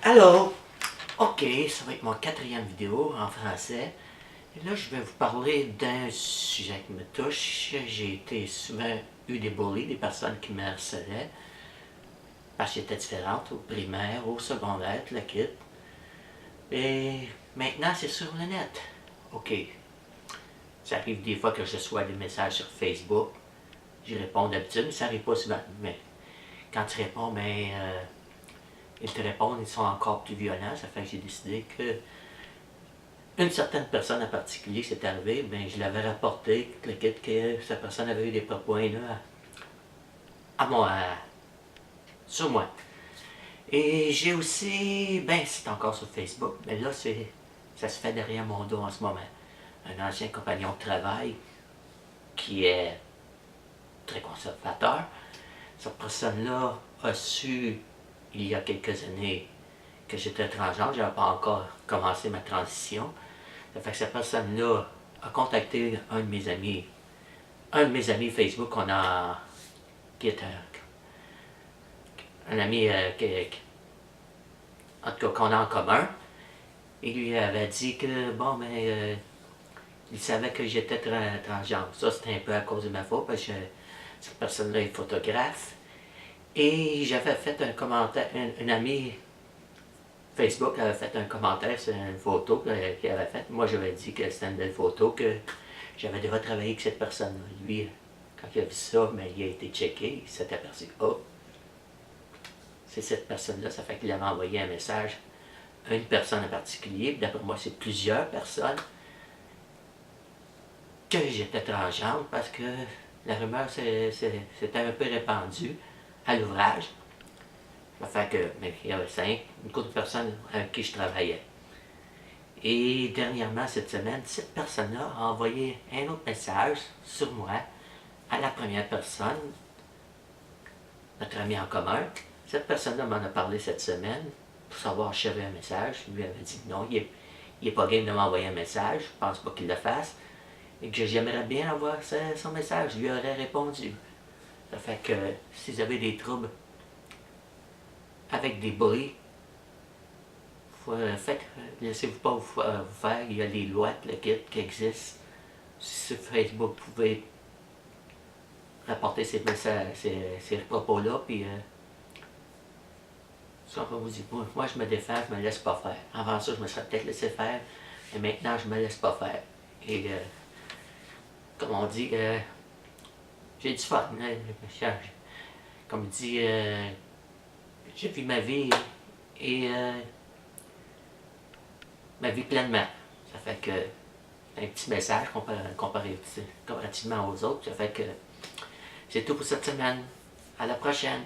Allô? Ok, ça va être mon quatrième vidéo en français. Et là, je vais vous parler d'un sujet qui me touche. J'ai été souvent eu des bullies, des personnes qui me harcelaient parce que j'étais différente au primaire, au secondaire, tout le kit. Et maintenant, c'est sur le net. Ok, ça arrive des fois que je reçois des messages sur Facebook. J'y réponds d'habitude, mais ça arrive pas souvent. Mais quand tu réponds, ils te répondent, ils sont encore plus violents. Ça fait que j'ai décidé que une certaine personne en particulier, c'est arrivé, je l'avais rapporté, que cette personne avait eu des propos haineux à moi, sur moi. Et j'ai aussi, c'est encore sur Facebook, mais là, ça se fait derrière mon dos en ce moment. Un ancien compagnon de travail qui est très conservateur. Cette personne-là a su, il y a quelques années, que j'étais transgenre. Je n'avais pas encore commencé ma transition. Ça fait que cette personne-là a contacté un de mes amis Facebook qui est un ami en tout cas qu'on a en commun. Il lui avait dit que, il savait que j'étais transgenre. Ça, c'était un peu à cause de ma faute, parce que cette personne-là est photographe. Et j'avais fait un commentaire, une amie Facebook avait fait un commentaire sur une photo qu'il avait faite. Moi, j'avais dit que c'était une belle photo, que j'avais déjà travaillé avec cette personne-là. Lui, quand il a vu ça, il a été checké, il s'est aperçu, oh, c'est cette personne-là. Ça fait qu'il avait envoyé un message à une personne en particulier. D'après moi, c'est plusieurs personnes que j'étais transgenre parce que la rumeur s'était un peu répandue à l'ouvrage. Ça fait que, il y avait une couple de personnes avec qui je travaillais. Et dernièrement, cette semaine, cette personne-là a envoyé un autre message sur moi à la première personne, notre ami en commun. Cette personne-là m'en a parlé cette semaine pour savoir si j'avais un message. Je lui avais dit non, il n'est pas game de m'envoyer un message, je pense pas qu'il le fasse. Et que j'aimerais bien avoir son message, je lui aurais répondu. Ça fait que si vous avez des troubles avec des bullies, laissez-vous pas vous faire, il y a des lois de kit qui existent. Sur Facebook, vous pouvez rapporter ces propos-là, puis ça, on vous dit, moi je me défends, je me laisse pas faire. Avant ça, je me serais peut-être laissé faire, mais maintenant, je me laisse pas faire. Et comme on dit, j'ai du fun. Comme dit, j'ai vu ma vie et ma vie pleinement. Ça fait que un petit message comparativement aux autres. Ça fait que c'est tout pour cette semaine. À la prochaine.